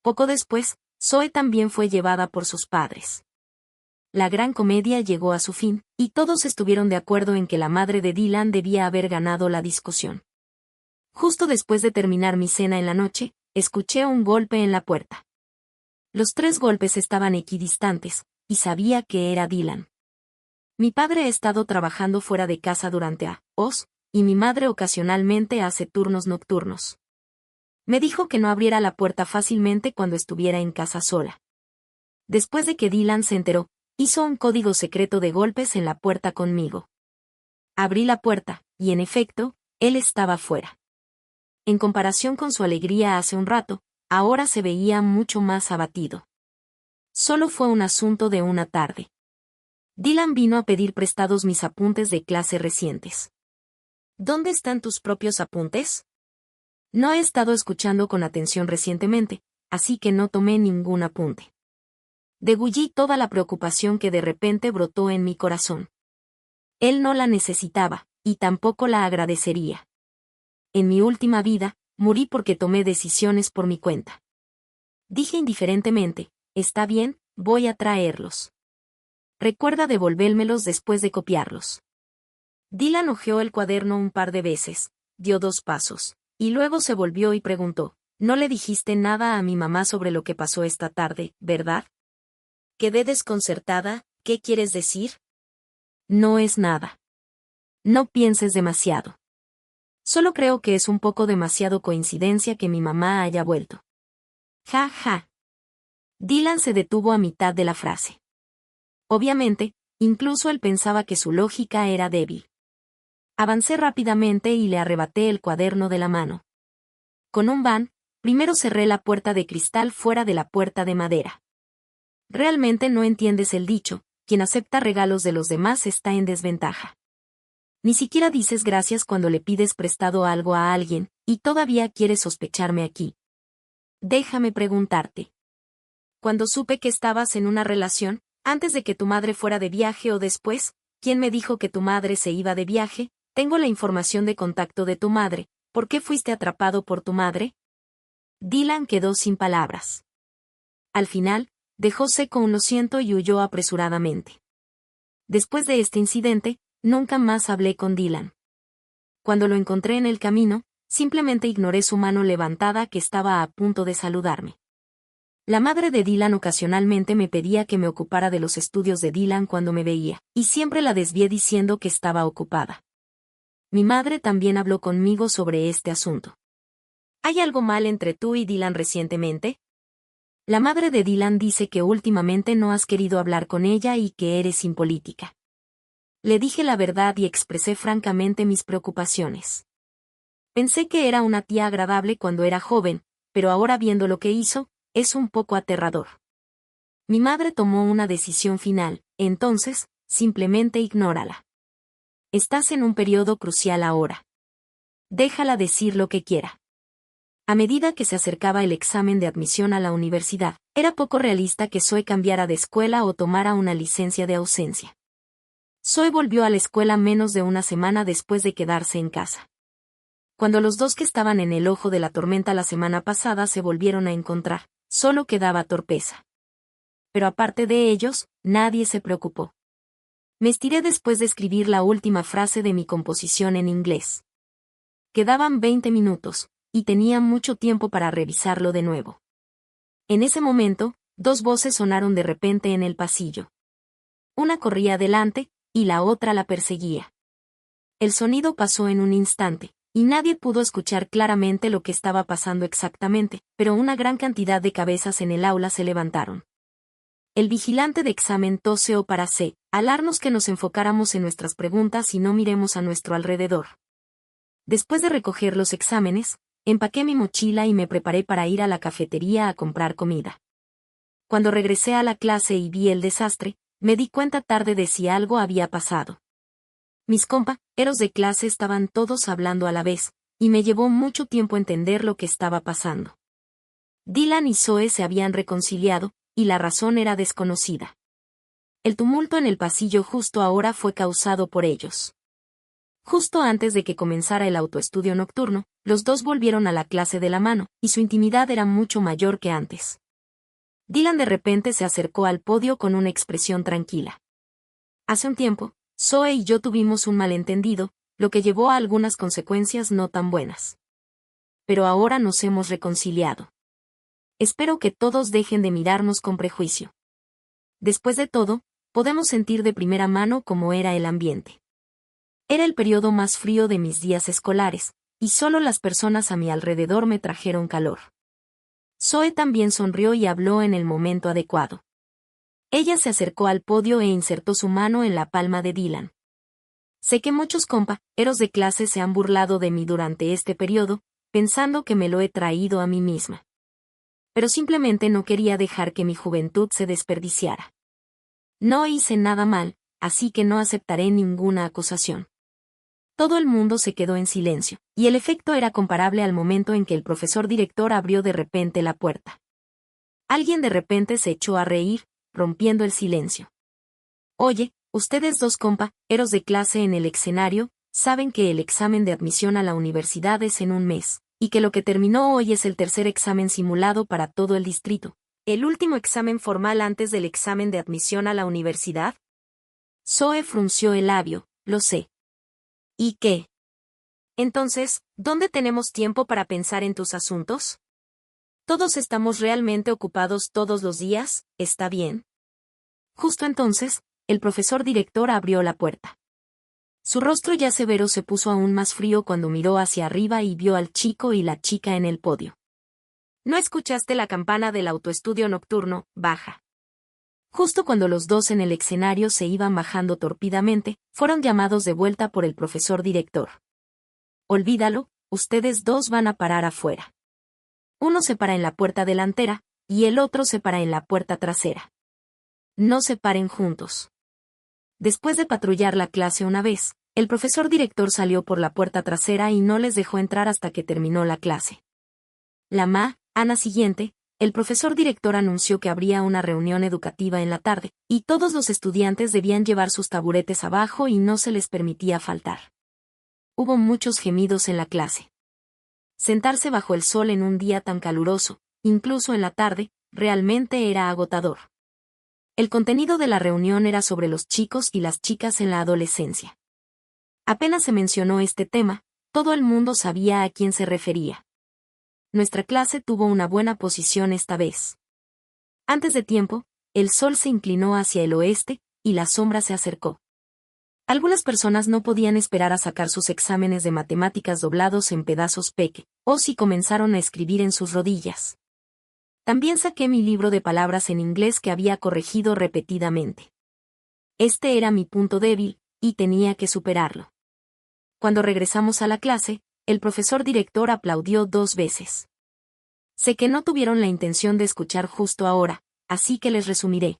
Poco después, Zoe también fue llevada por sus padres. La gran comedia llegó a su fin, y todos estuvieron de acuerdo en que la madre de Dylan debía haber ganado la discusión. Justo después de terminar mi cena en la noche, escuché un golpe en la puerta. Los 3 golpes estaban equidistantes, y sabía que era Dylan. Mi padre ha estado trabajando fuera de casa durante y mi madre ocasionalmente hace turnos nocturnos. Me dijo que no abriera la puerta fácilmente cuando estuviera en casa sola. Después de que Dylan se enteró, hizo un código secreto de golpes en la puerta conmigo. Abrí la puerta, y en efecto, él estaba fuera. En comparación con su alegría hace un rato, ahora se veía mucho más abatido. Solo fue un asunto de una tarde. Dylan vino a pedir prestados mis apuntes de clase recientes. ¿Dónde están tus propios apuntes? No he estado escuchando con atención recientemente, así que no tomé ningún apunte. Degullí toda la preocupación que de repente brotó en mi corazón. Él no la necesitaba, y tampoco la agradecería. En mi última vida, morí porque tomé decisiones por mi cuenta. Dije indiferentemente, está bien, voy a traerlos. Recuerda devolvérmelos después de copiarlos. Dylan hojeó el cuaderno un par de veces, dio 2 pasos, y luego se volvió y preguntó, «No le dijiste nada a mi mamá sobre lo que pasó esta tarde, ¿verdad?» Quedé desconcertada, ¿qué quieres decir? No es nada. No pienses demasiado. Solo creo que es un poco demasiado coincidencia que mi mamá haya vuelto. Ja, ja. Dylan se detuvo a mitad de la frase. Obviamente, incluso él pensaba que su lógica era débil. Avancé rápidamente y le arrebaté el cuaderno de la mano. Con un van, primero cerré la puerta de cristal fuera de la puerta de madera. Realmente no entiendes el dicho, quien acepta regalos de los demás está en desventaja. Ni siquiera dices gracias cuando le pides prestado algo a alguien, y todavía quieres sospecharme aquí. Déjame preguntarte. Cuando supe que estabas en una relación, antes de que tu madre fuera de viaje o después, ¿quién me dijo que tu madre se iba de viaje? Tengo la información de contacto de tu madre. ¿Por qué fuiste atrapado por tu madre? Dylan quedó sin palabras. Al final, dejó seco un lo siento y huyó apresuradamente. Después de este incidente, nunca más hablé con Dylan. Cuando lo encontré en el camino, simplemente ignoré su mano levantada que estaba a punto de saludarme. La madre de Dylan ocasionalmente me pedía que me ocupara de los estudios de Dylan cuando me veía, y siempre la desvié diciendo que estaba ocupada. Mi madre también habló conmigo sobre este asunto. ¿Hay algo mal entre tú y Dylan recientemente? La madre de Dylan dice que últimamente no has querido hablar con ella y que eres impolítica. Le dije la verdad y expresé francamente mis preocupaciones. Pensé que era una tía agradable cuando era joven, pero ahora viendo lo que hizo, es un poco aterrador. Mi madre tomó una decisión final, entonces, simplemente ignórala. Estás en un periodo crucial ahora. Déjala decir lo que quiera. A medida que se acercaba el examen de admisión a la universidad, era poco realista que Zoe cambiara de escuela o tomara una licencia de ausencia. Zoe volvió a la escuela menos de una semana después de quedarse en casa. Cuando los dos que estaban en el ojo de la tormenta la semana pasada se volvieron a encontrar, solo quedaba torpeza. Pero aparte de ellos, nadie se preocupó. Me estiré después de escribir la última frase de mi composición en inglés. Quedaban 20 minutos, y tenía mucho tiempo para revisarlo de nuevo. En ese momento, 2 voces sonaron de repente en el pasillo. Una corría adelante, y la otra la perseguía. El sonido pasó en un instante, y nadie pudo escuchar claramente lo que estaba pasando exactamente, pero una gran cantidad de cabezas en el aula se levantaron. El vigilante de examen toseó para alarnos que nos enfocáramos en nuestras preguntas y no miremos a nuestro alrededor. Después de recoger los exámenes, empaqué mi mochila y me preparé para ir a la cafetería a comprar comida. Cuando regresé a la clase y vi el desastre, me di cuenta tarde de si algo había pasado. Mis compañeros de clase estaban todos hablando a la vez, y me llevó mucho tiempo entender lo que estaba pasando. Dylan y Zoe se habían reconciliado, y la razón era desconocida. El tumulto en el pasillo justo ahora fue causado por ellos. Justo antes de que comenzara el autoestudio nocturno, los dos volvieron a la clase de la mano, y su intimidad era mucho mayor que antes. Dylan de repente se acercó al podio con una expresión tranquila. Hace un tiempo, Zoe y yo tuvimos un malentendido, lo que llevó a algunas consecuencias no tan buenas. Pero ahora nos hemos reconciliado. Espero que todos dejen de mirarnos con prejuicio. Después de todo, podemos sentir de primera mano cómo era el ambiente. Era el periodo más frío de mis días escolares, y solo las personas a mi alrededor me trajeron calor. Zoe también sonrió y habló en el momento adecuado. Ella se acercó al podio e insertó su mano en la palma de Dylan. Sé que muchos compañeros de clase se han burlado de mí durante este periodo, pensando que me lo he traído a mí misma. Pero simplemente no quería dejar que mi juventud se desperdiciara. No hice nada mal, así que no aceptaré ninguna acusación. Todo el mundo se quedó en silencio, y el efecto era comparable al momento en que el profesor director abrió de repente la puerta. Alguien de repente se echó a reír, rompiendo el silencio. Oye, ustedes dos compañeros de clase en el escenario, saben que el examen de admisión a la universidad es en un mes, y que lo que terminó hoy es el tercer examen simulado para todo el distrito. ¿El último examen formal antes del examen de admisión a la universidad? Zoe frunció el labio, lo sé. ¿Y qué? Entonces, ¿dónde tenemos tiempo para pensar en tus asuntos? Todos estamos realmente ocupados todos los días, ¿está bien? Justo entonces, el profesor director abrió la puerta. Su rostro ya severo se puso aún más frío cuando miró hacia arriba y vio al chico y la chica en el podio. ¿No escuchaste la campana del autoestudio nocturno? Baja. Justo cuando los dos en el escenario se iban bajando torpidamente, fueron llamados de vuelta por el profesor director. Olvídalo, ustedes dos van a parar afuera. Uno se para en la puerta delantera, y el otro se para en la puerta trasera. No se paren juntos. Después de patrullar la clase una vez, el profesor director salió por la puerta trasera y no les dejó entrar hasta que terminó la clase. La mañana siguiente, el profesor director anunció que habría una reunión educativa en la tarde, y todos los estudiantes debían llevar sus taburetes abajo y no se les permitía faltar. Hubo muchos gemidos en la clase. Sentarse bajo el sol en un día tan caluroso, incluso en la tarde, realmente era agotador. El contenido de la reunión era sobre los chicos y las chicas en la adolescencia. Apenas se mencionó este tema, todo el mundo sabía a quién se refería. Nuestra clase tuvo una buena posición esta vez. Antes de tiempo, el sol se inclinó hacia el oeste, y la sombra se acercó. Algunas personas no podían esperar a sacar sus exámenes de matemáticas doblados en pedazos pequeños y comenzaron a escribir en sus rodillas. También saqué mi libro de palabras en inglés que había corregido repetidamente. Este era mi punto débil, y tenía que superarlo. Cuando regresamos a la clase, el profesor director aplaudió 2 veces. Sé que no tuvieron la intención de escuchar justo ahora, así que les resumiré.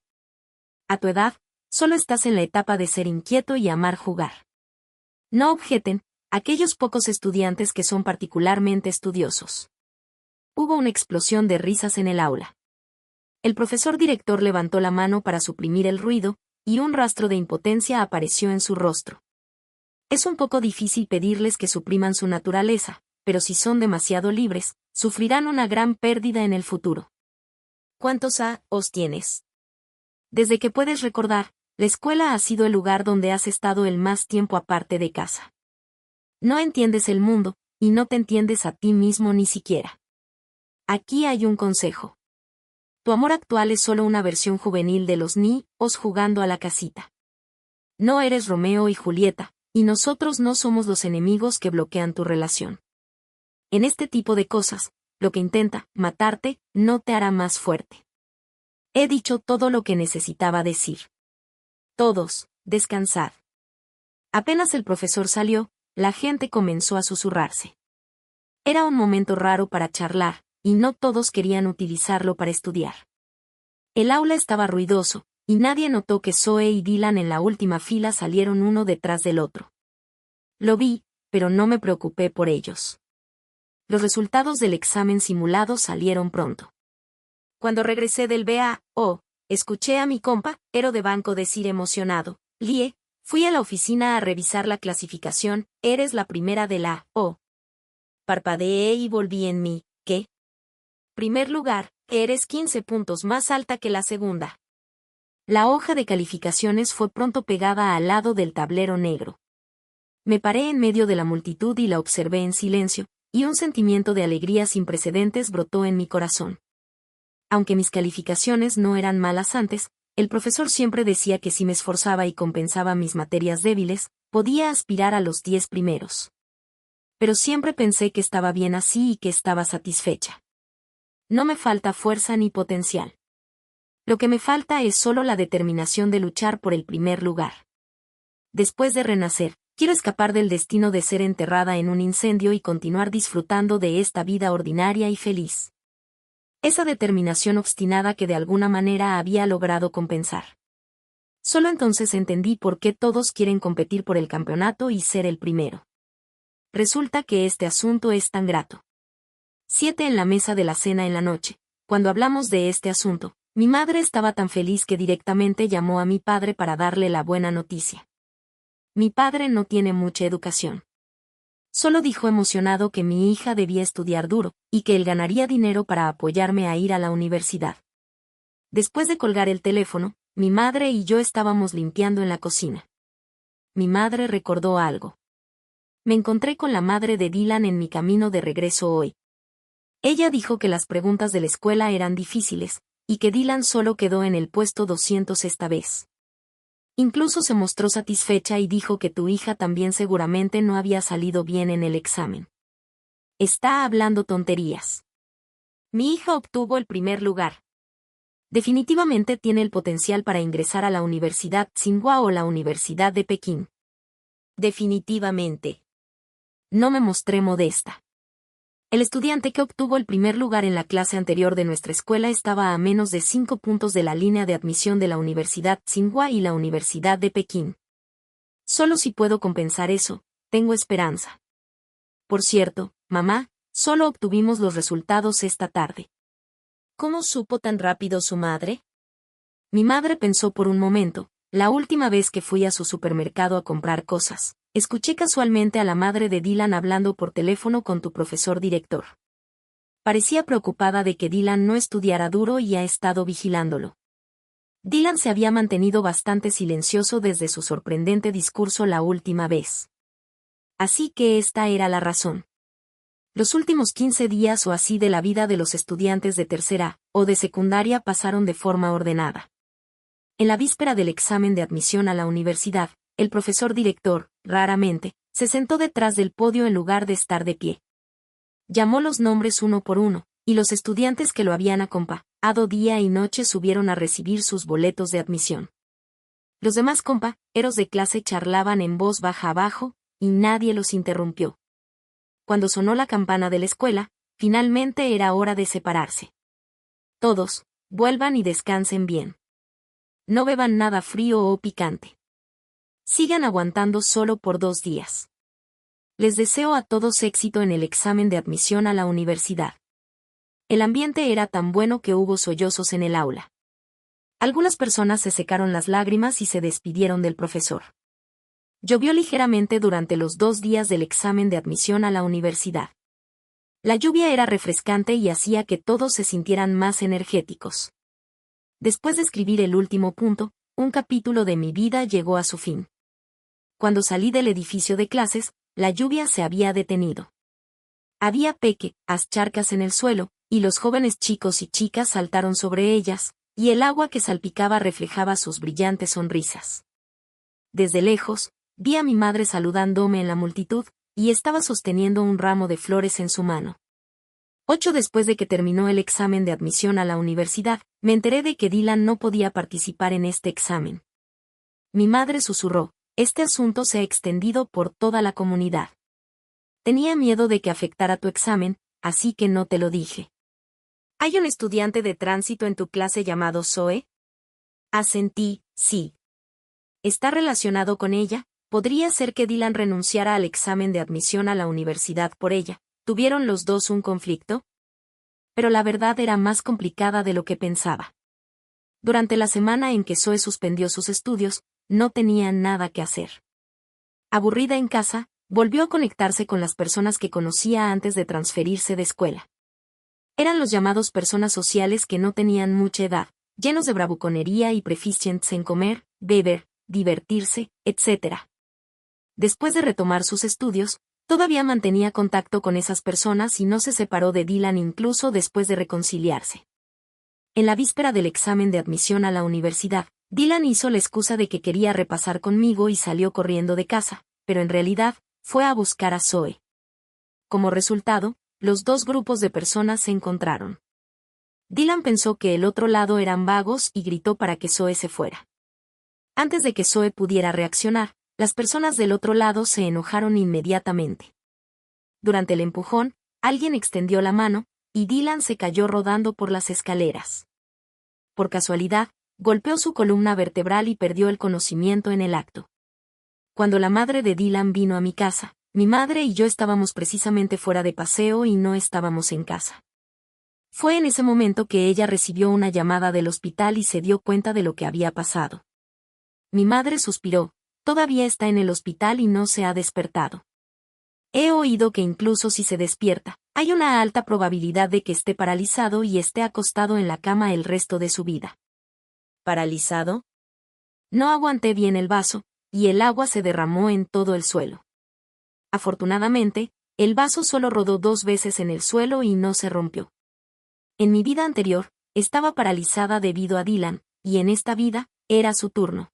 A tu edad, solo estás en la etapa de ser inquieto y amar jugar. No objeten, aquellos pocos estudiantes que son particularmente estudiosos. Hubo una explosión de risas en el aula. El profesor director levantó la mano para suprimir el ruido, y un rastro de impotencia apareció en su rostro. Es un poco difícil pedirles que supriman su naturaleza, pero si son demasiado libres, sufrirán una gran pérdida en el futuro. ¿Cuántos años tienes? Desde que puedes recordar, la escuela ha sido el lugar donde has estado el más tiempo aparte de casa. No entiendes el mundo, y no te entiendes a ti mismo ni siquiera. Aquí hay un consejo. Tu amor actual es solo una versión juvenil de los niños jugando a la casita. No eres Romeo y Julieta, y nosotros no somos los enemigos que bloquean tu relación. En este tipo de cosas, lo que intenta matarte no te hará más fuerte. He dicho todo lo que necesitaba decir. Todos, descansad. Apenas el profesor salió, la gente comenzó a susurrarse. Era un momento raro para charlar, y no todos querían utilizarlo para estudiar. El aula estaba ruidoso, y nadie notó que Zoe y Dylan en la última fila salieron uno detrás del otro. Lo vi, pero no me preocupé por ellos. Los resultados del examen simulado salieron pronto. Cuando regresé del BAO, escuché a mi compañero de banco decir emocionado, Lie, fui a la oficina a revisar la clasificación, eres la primera de la O. Parpadeé y volví en mí, ¿qué? Primer lugar, eres 15 puntos más alta que la segunda. La hoja de calificaciones fue pronto pegada al lado del tablero negro. Me paré en medio de la multitud y la observé en silencio, y un sentimiento de alegría sin precedentes brotó en mi corazón. Aunque mis calificaciones no eran malas antes, el profesor siempre decía que si me esforzaba y compensaba mis materias débiles, podía aspirar a los 10 primeros. Pero siempre pensé que estaba bien así y que estaba satisfecha. No me falta fuerza ni potencial. Lo que me falta es solo la determinación de luchar por el primer lugar. Después de renacer, quiero escapar del destino de ser enterrada en un incendio y continuar disfrutando de esta vida ordinaria y feliz. Esa determinación obstinada que de alguna manera había logrado compensar. Solo entonces entendí por qué todos quieren competir por el campeonato y ser el primero. Resulta que este asunto es tan grato. 7 en la mesa de la cena en la noche. Cuando hablamos de este asunto, mi madre estaba tan feliz que directamente llamó a mi padre para darle la buena noticia. Mi padre no tiene mucha educación. Solo dijo emocionado que mi hija debía estudiar duro, y que él ganaría dinero para apoyarme a ir a la universidad. Después de colgar el teléfono, mi madre y yo estábamos limpiando en la cocina. Mi madre recordó algo. Me encontré con la madre de Dylan en mi camino de regreso hoy. Ella dijo que las preguntas de la escuela eran difíciles, y que Dylan solo quedó en el puesto 200 esta vez. Incluso se mostró satisfecha y dijo que tu hija también seguramente no había salido bien en el examen. Está hablando tonterías. Mi hija obtuvo el primer lugar. Definitivamente tiene el potencial para ingresar a la Universidad Tsinghua o la Universidad de Pekín. Definitivamente. No me mostré modesta. El estudiante que obtuvo el primer lugar en la clase anterior de nuestra escuela estaba a menos de 5 puntos de la línea de admisión de la Universidad Tsinghua y la Universidad de Pekín. Solo si puedo compensar eso, tengo esperanza. Por cierto, mamá, solo obtuvimos los resultados esta tarde. ¿Cómo supo tan rápido su madre? Mi madre pensó por un momento. La última vez que fui a su supermercado a comprar cosas, escuché casualmente a la madre de Dylan hablando por teléfono con tu profesor director. Parecía preocupada de que Dylan no estudiara duro y ha estado vigilándolo. Dylan se había mantenido bastante silencioso desde su sorprendente discurso la última vez. Así que esta era la razón. Los últimos 15 días o así de la vida de los estudiantes de tercera o de secundaria pasaron de forma ordenada. En la víspera del examen de admisión a la universidad, el profesor director, raramente, se sentó detrás del podio en lugar de estar de pie. Llamó los nombres uno por uno, y los estudiantes que lo habían acompañado día y noche subieron a recibir sus boletos de admisión. Los demás compañeros de clase charlaban en voz baja abajo, y nadie los interrumpió. Cuando sonó la campana de la escuela, finalmente era hora de separarse. Todos, vuelvan y descansen bien. No beban nada frío o picante. Sigan aguantando solo por 2 días. Les deseo a todos éxito en el examen de admisión a la universidad. El ambiente era tan bueno que hubo sollozos en el aula. Algunas personas se secaron las lágrimas y se despidieron del profesor. Llovió ligeramente durante los 2 días del examen de admisión a la universidad. La lluvia era refrescante y hacía que todos se sintieran más energéticos. Después de escribir el último punto, un capítulo de mi vida llegó a su fin. Cuando salí del edificio de clases, la lluvia se había detenido. Había pequeñas charcas en el suelo, y los jóvenes chicos y chicas saltaron sobre ellas, y el agua que salpicaba reflejaba sus brillantes sonrisas. Desde lejos, vi a mi madre saludándome en la multitud, y estaba sosteniendo un ramo de flores en su mano. 8 después de que terminó el examen de admisión a la universidad, me enteré de que Dylan no podía participar en este examen. Mi madre susurró, este asunto se ha extendido por toda la comunidad. Tenía miedo de que afectara tu examen, así que no te lo dije. ¿Hay un estudiante de tránsito en tu clase llamado Zoe? Asentí, sí. ¿Está relacionado con ella? ¿Podría ser que Dylan renunciara al examen de admisión a la universidad por ella? ¿Tuvieron los dos un conflicto? Pero la verdad era más complicada de lo que pensaba. Durante la semana en que Zoe suspendió sus estudios, no tenía nada que hacer. Aburrida en casa, volvió a conectarse con las personas que conocía antes de transferirse de escuela. Eran los llamados personas sociales que no tenían mucha edad, llenos de bravuconería y proficientes en comer, beber, divertirse, etc. Después de retomar sus estudios, todavía mantenía contacto con esas personas y no se separó de Dylan incluso después de reconciliarse. En la víspera del examen de admisión a la universidad, Dylan hizo la excusa de que quería repasar conmigo y salió corriendo de casa, pero en realidad, fue a buscar a Zoe. Como resultado, los dos grupos de personas se encontraron. Dylan pensó que el otro lado eran vagos y gritó para que Zoe se fuera. Antes de que Zoe pudiera reaccionar, las personas del otro lado se enojaron inmediatamente. Durante el empujón, alguien extendió la mano, y Dylan se cayó rodando por las escaleras. Por casualidad, golpeó su columna vertebral y perdió el conocimiento en el acto. Cuando la madre de Dylan vino a mi casa, mi madre y yo estábamos precisamente fuera de paseo y no estábamos en casa. Fue en ese momento que ella recibió una llamada del hospital y se dio cuenta de lo que había pasado. Mi madre suspiró, todavía está en el hospital y no se ha despertado. He oído que incluso si se despierta, hay una alta probabilidad de que esté paralizado y esté acostado en la cama el resto de su vida. ¿Paralizado? No aguanté bien el vaso, y el agua se derramó en todo el suelo. Afortunadamente, el vaso solo rodó 2 veces en el suelo y no se rompió. En mi vida anterior, estaba paralizada debido a Dylan, y en esta vida, era su turno.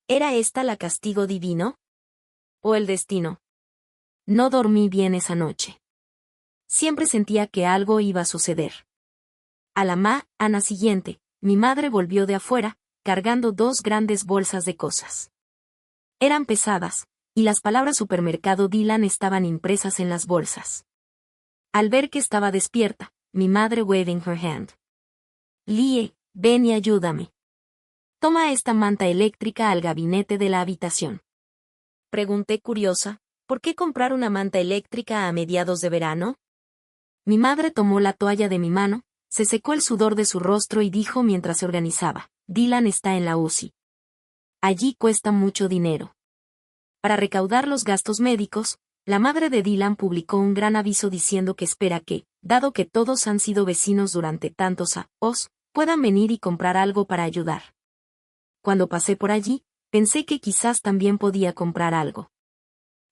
¿Era esta la castigo divino? ¿O el destino? No dormí bien esa noche. Siempre sentía que algo iba a suceder. A la mañana siguiente, mi madre volvió de afuera, cargando 2 grandes bolsas de cosas. Eran pesadas, y las palabras supermercado Dylan estaban impresas en las bolsas. Al ver que estaba despierta, mi madre waving her hand. Lie, ven y ayúdame. Toma esta manta eléctrica al gabinete de la habitación. Pregunté curiosa, ¿por qué comprar una manta eléctrica a mediados de verano? Mi madre tomó la toalla de mi mano, se secó el sudor de su rostro y dijo mientras se organizaba, Dylan está en la UCI. Allí cuesta mucho dinero. Para recaudar los gastos médicos, la madre de Dylan publicó un gran aviso diciendo que espera que, dado que todos han sido vecinos durante tantos años, puedan venir y comprar algo para ayudar. Cuando pasé por allí, pensé que quizás también podía comprar algo.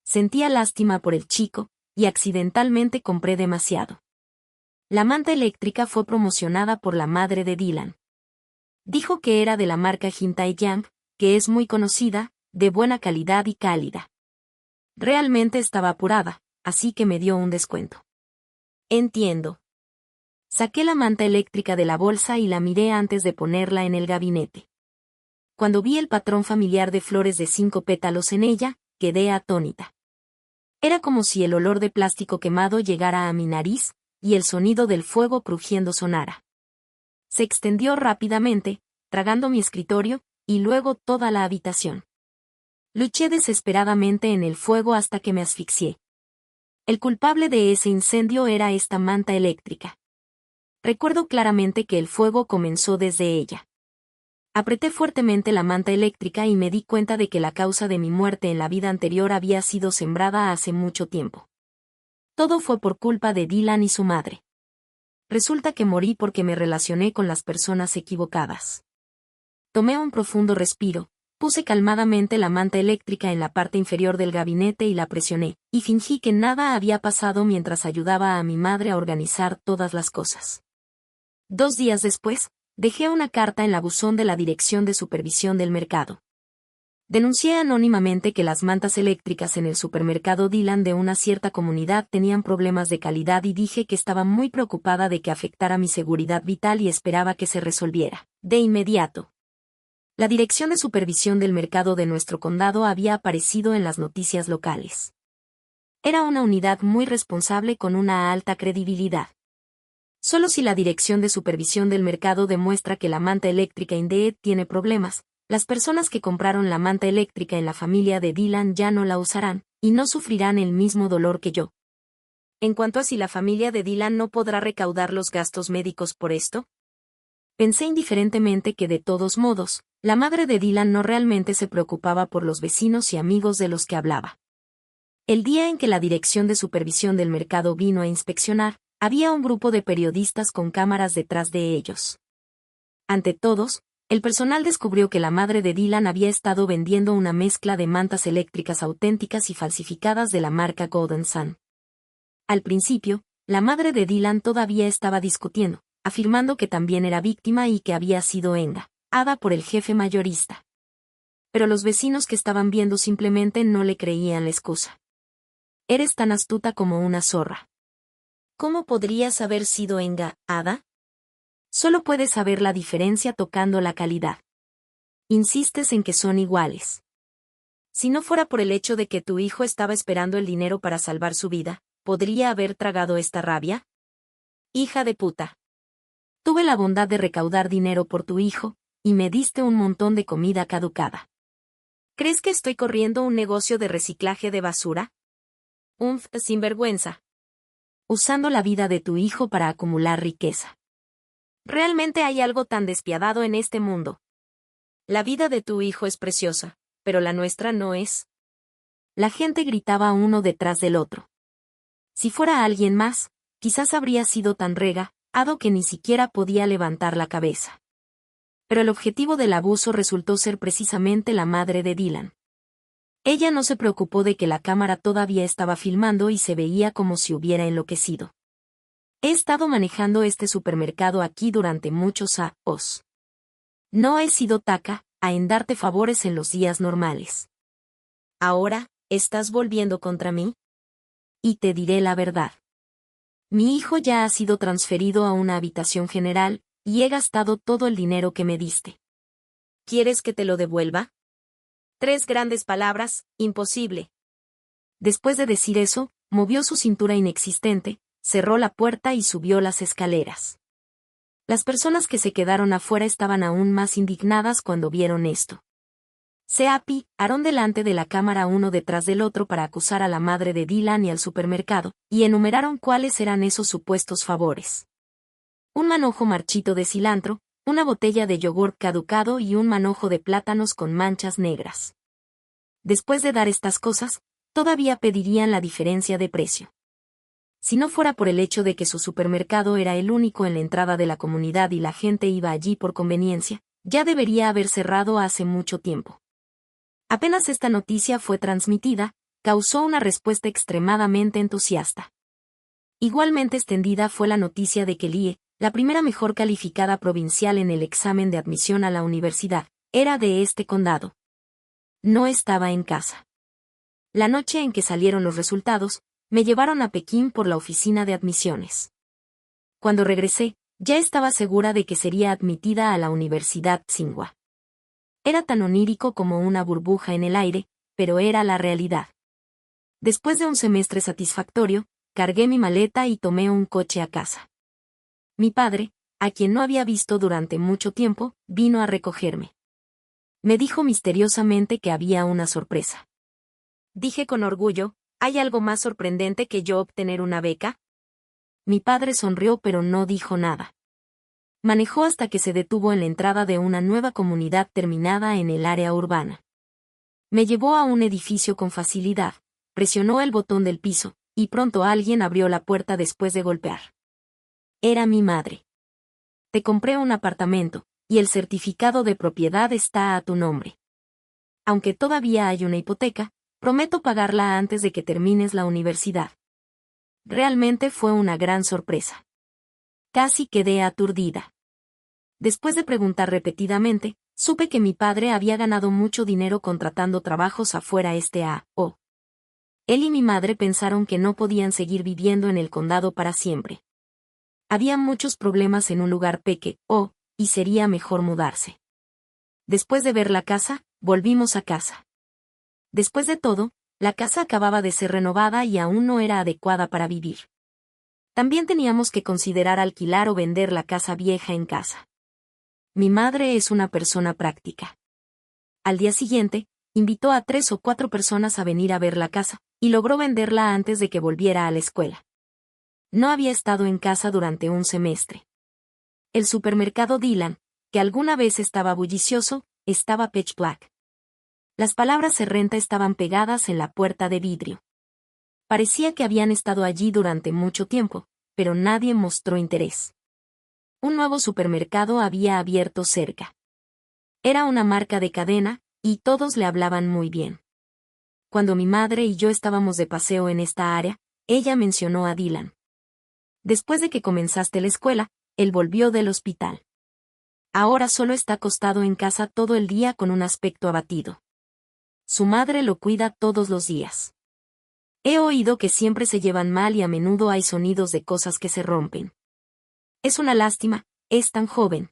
Sentía lástima por el chico, y accidentalmente compré demasiado. La manta eléctrica fue promocionada por la madre de Dylan. Dijo que era de la marca Hintay-Yang, que es muy conocida, de buena calidad y cálida. Realmente estaba apurada, así que me dio un descuento. Entiendo. Saqué la manta eléctrica de la bolsa y la miré antes de ponerla en el gabinete. Cuando vi el patrón familiar de flores de 5 pétalos en ella, quedé atónita. Era como si el olor de plástico quemado llegara a mi nariz, y el sonido del fuego crujiendo sonara. Se extendió rápidamente, tragando mi escritorio, y luego toda la habitación. Luché desesperadamente en el fuego hasta que me asfixié. El culpable de ese incendio era esta manta eléctrica. Recuerdo claramente que el fuego comenzó desde ella. Apreté fuertemente la manta eléctrica y me di cuenta de que la causa de mi muerte en la vida anterior había sido sembrada hace mucho tiempo. Todo fue por culpa de Dylan y su madre. Resulta que morí porque me relacioné con las personas equivocadas. Tomé un profundo respiro, puse calmadamente la manta eléctrica en la parte inferior del gabinete y la presioné, y fingí que nada había pasado mientras ayudaba a mi madre a organizar todas las cosas. 2 días después, dejé una carta en la buzón de la Dirección de Supervisión del Mercado. Denuncié anónimamente que las mantas eléctricas en el supermercado Dylan de una cierta comunidad tenían problemas de calidad y dije que estaba muy preocupada de que afectara mi seguridad vital y esperaba que se resolviera de inmediato. La Dirección de Supervisión del Mercado de nuestro condado había aparecido en las noticias locales. Era una unidad muy responsable con una alta credibilidad. Solo si la Dirección de Supervisión del Mercado demuestra que la manta eléctrica Indeed tiene problemas, las personas que compraron la manta eléctrica en la familia de Dylan ya no la usarán, y no sufrirán el mismo dolor que yo. En cuanto a si la familia de Dylan no podrá recaudar los gastos médicos por esto, pensé indiferentemente que de todos modos, la madre de Dylan no realmente se preocupaba por los vecinos y amigos de los que hablaba. El día en que la Dirección de Supervisión del Mercado vino a inspeccionar, había un grupo de periodistas con cámaras detrás de ellos. Ante todos, el personal descubrió que la madre de Dylan había estado vendiendo una mezcla de mantas eléctricas auténticas y falsificadas de la marca Golden Sun. Al principio, la madre de Dylan todavía estaba discutiendo, afirmando que también era víctima y que había sido Enga, Ada por el jefe mayorista. Pero los vecinos que estaban viendo simplemente no le creían la excusa. Eres tan astuta como una zorra. ¿Cómo podrías haber sido Ada? Solo puedes saber la diferencia tocando la calidad. Insistes en que son iguales. Si no fuera por el hecho de que tu hijo estaba esperando el dinero para salvar su vida, ¿podría haber tragado esta rabia? Hija de puta. Tuve la bondad de recaudar dinero por tu hijo, y me diste un montón de comida caducada. ¿Crees que estoy corriendo un negocio de reciclaje de basura? Sinvergüenza. Usando la vida de tu hijo para acumular riqueza. ¿Realmente hay algo tan despiadado en este mundo? La vida de tu hijo es preciosa, pero la nuestra no es. La gente gritaba uno detrás del otro. Si fuera alguien más, quizás habría sido tan regado que ni siquiera podía levantar la cabeza. Pero el objetivo del abuso resultó ser precisamente la madre de Dylan. Ella no se preocupó de que la cámara todavía estaba filmando y se veía como si hubiera enloquecido. He estado manejando este supermercado aquí durante muchos años. No he sido taca en darte favores en los días normales. Ahora, ¿estás volviendo contra mí? Y te diré la verdad. Mi hijo ya ha sido transferido a una habitación general, y he gastado todo el dinero que me diste. ¿Quieres que te lo devuelva? 3 grandes palabras, imposible. Después de decir eso, movió su cintura inexistente, cerró la puerta y subió las escaleras. Las personas que se quedaron afuera estaban aún más indignadas cuando vieron esto. Se apiaron delante de la cámara uno detrás del otro para acusar a la madre de Dylan y al supermercado, y enumeraron cuáles eran esos supuestos favores. Un manojo marchito de cilantro, una botella de yogur caducado y un manojo de plátanos con manchas negras. Después de dar estas cosas, todavía pedirían la diferencia de precio. Si no fuera por el hecho de que su supermercado era el único en la entrada de la comunidad y la gente iba allí por conveniencia, ya debería haber cerrado hace mucho tiempo. Apenas esta noticia fue transmitida, causó una respuesta extremadamente entusiasta. Igualmente extendida fue la noticia de que Lie, la primera mejor calificada provincial en el examen de admisión a la universidad, era de este condado. No estaba en casa. La noche en que salieron los resultados, me llevaron a Pekín por la oficina de admisiones. Cuando regresé, ya estaba segura de que sería admitida a la Universidad Tsinghua. Era tan onírico como una burbuja en el aire, pero era la realidad. Después de un semestre satisfactorio, cargué mi maleta y tomé un coche a casa. Mi padre, a quien no había visto durante mucho tiempo, vino a recogerme. Me dijo misteriosamente que había una sorpresa. Dije con orgullo, ¿hay algo más sorprendente que yo obtener una beca? Mi padre sonrió pero no dijo nada. Manejó hasta que se detuvo en la entrada de una nueva comunidad terminada en el área urbana. Me llevó a un edificio con facilidad, presionó el botón del piso, y pronto alguien abrió la puerta después de golpear. Era mi madre. Te compré un apartamento, y el certificado de propiedad está a tu nombre. Aunque todavía hay una hipoteca, prometo pagarla antes de que termines la universidad. Realmente fue una gran sorpresa. Casi quedé aturdida. Después de preguntar repetidamente, supe que mi padre había ganado mucho dinero contratando trabajos afuera o. Él y mi madre pensaron que no podían seguir viviendo en el condado para siempre. Había muchos problemas en un lugar pequeño, y sería mejor mudarse. Después de ver la casa, volvimos a casa. Después de todo, la casa acababa de ser renovada y aún no era adecuada para vivir. También teníamos que considerar alquilar o vender la casa vieja en casa. Mi madre es una persona práctica. Al día siguiente, invitó a 3 o 4 personas a venir a ver la casa, y logró venderla antes de que volviera a la escuela. No había estado en casa durante un semestre. El supermercado Dylan, que alguna vez estaba bullicioso, estaba pitch black. Las palabras "se renta" estaban pegadas en la puerta de vidrio. Parecía que habían estado allí durante mucho tiempo, pero nadie mostró interés. Un nuevo supermercado había abierto cerca. Era una marca de cadena, y todos le hablaban muy bien. Cuando mi madre y yo estábamos de paseo en esta área, ella mencionó a Dylan. Después de que comenzaste la escuela, él volvió del hospital. Ahora solo está acostado en casa todo el día con un aspecto abatido. Su madre lo cuida todos los días. He oído que siempre se llevan mal y a menudo hay sonidos de cosas que se rompen. Es una lástima, es tan joven.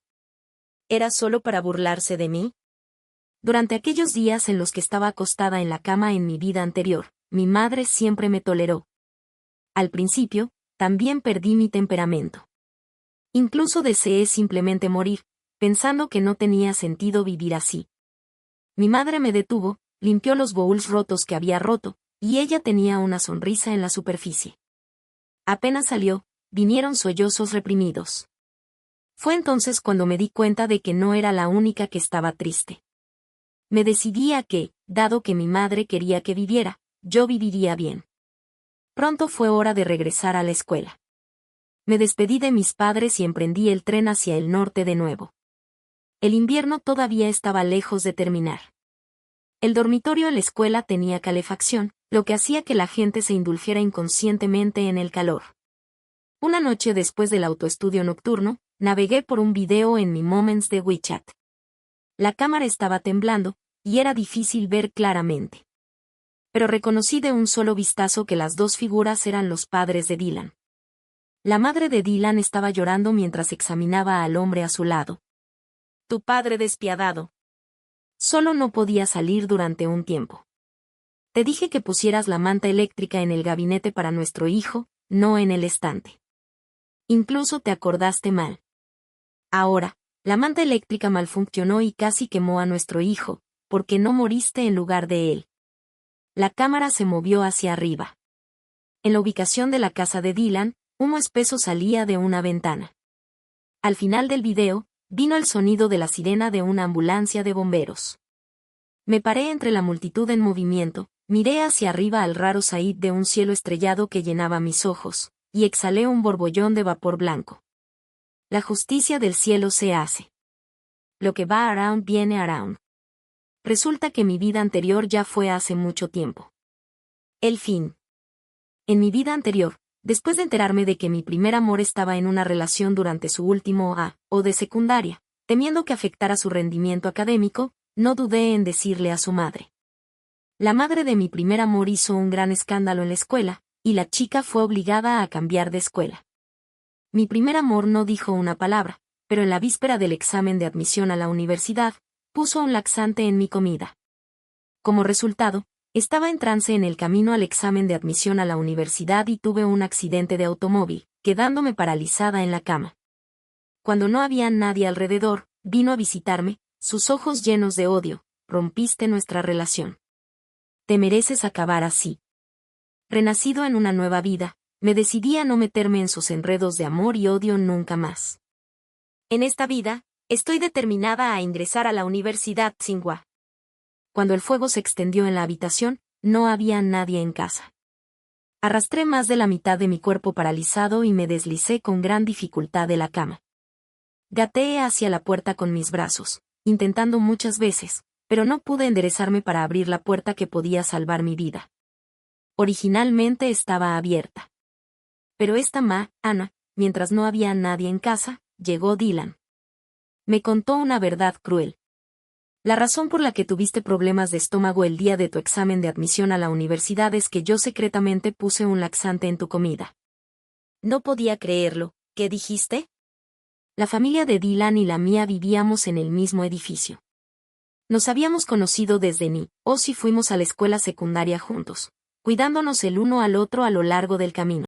¿Era solo para burlarse de mí? Durante aquellos días en los que estaba acostada en la cama en mi vida anterior, mi madre siempre me toleró. Al principio, también perdí mi temperamento. Incluso deseé simplemente morir, pensando que no tenía sentido vivir así. Mi madre me detuvo, limpió los bowls rotos que había roto, y ella tenía una sonrisa en la superficie. Apenas salió, vinieron sollozos reprimidos. Fue entonces cuando me di cuenta de que no era la única que estaba triste. Me decidí a que, dado que mi madre quería que viviera, yo viviría bien. Pronto fue hora de regresar a la escuela. Me despedí de mis padres y emprendí el tren hacia el norte de nuevo. El invierno todavía estaba lejos de terminar. El dormitorio en la escuela tenía calefacción, lo que hacía que la gente se indulgiera inconscientemente en el calor. Una noche después del autoestudio nocturno, navegué por un video en mi Moments de WeChat. La cámara estaba temblando, y era difícil ver claramente. Pero reconocí de un solo vistazo que las dos figuras eran los padres de Dylan. La madre de Dylan estaba llorando mientras examinaba al hombre a su lado. Tu padre despiadado. Solo no podía salir durante un tiempo. Te dije que pusieras la manta eléctrica en el gabinete para nuestro hijo, no en el estante. Incluso te acordaste mal. Ahora, la manta eléctrica malfuncionó y casi quemó a nuestro hijo, porque no moriste en lugar de él. La cámara se movió hacia arriba. En la ubicación de la casa de Dylan, humo espeso salía de una ventana. Al final del video, vino el sonido de la sirena de una ambulancia de bomberos. Me paré entre la multitud en movimiento, miré hacia arriba al raro Said de un cielo estrellado que llenaba mis ojos, y exhalé un borbollón de vapor blanco. La justicia del cielo se hace. Lo que va around viene around. Resulta que mi vida anterior ya fue hace mucho tiempo. El fin. En mi vida anterior, después de enterarme de que mi primer amor estaba en una relación durante su último o de secundaria, temiendo que afectara su rendimiento académico, no dudé en decirle a su madre. La madre de mi primer amor hizo un gran escándalo en la escuela, y la chica fue obligada a cambiar de escuela. Mi primer amor no dijo una palabra, pero en la víspera del examen de admisión a la universidad, puso un laxante en mi comida. Como resultado, estaba en trance en el camino al examen de admisión a la universidad y tuve un accidente de automóvil, quedándome paralizada en la cama. Cuando no había nadie alrededor, vino a visitarme, sus ojos llenos de odio. Rompiste nuestra relación. Te mereces acabar así. Renacido en una nueva vida, me decidí a no meterme en sus enredos de amor y odio nunca más. En esta vida, estoy determinada a ingresar a la Universidad Tsinghua. Cuando el fuego se extendió en la habitación, no había nadie en casa. Arrastré más de la mitad de mi cuerpo paralizado y me deslicé con gran dificultad de la cama. Gateé hacia la puerta con mis brazos, intentando muchas veces, pero no pude enderezarme para abrir la puerta que podía salvar mi vida. Originalmente estaba abierta. Pero esta Ana, mientras no había nadie en casa, llegó Dylan. Me contó una verdad cruel. La razón por la que tuviste problemas de estómago el día de tu examen de admisión a la universidad es que yo secretamente puse un laxante en tu comida. No podía creerlo. ¿Qué dijiste? La familia de Dylan y la mía vivíamos en el mismo edificio. Nos habíamos conocido desde si fuimos a la escuela secundaria juntos, cuidándonos el uno al otro a lo largo del camino.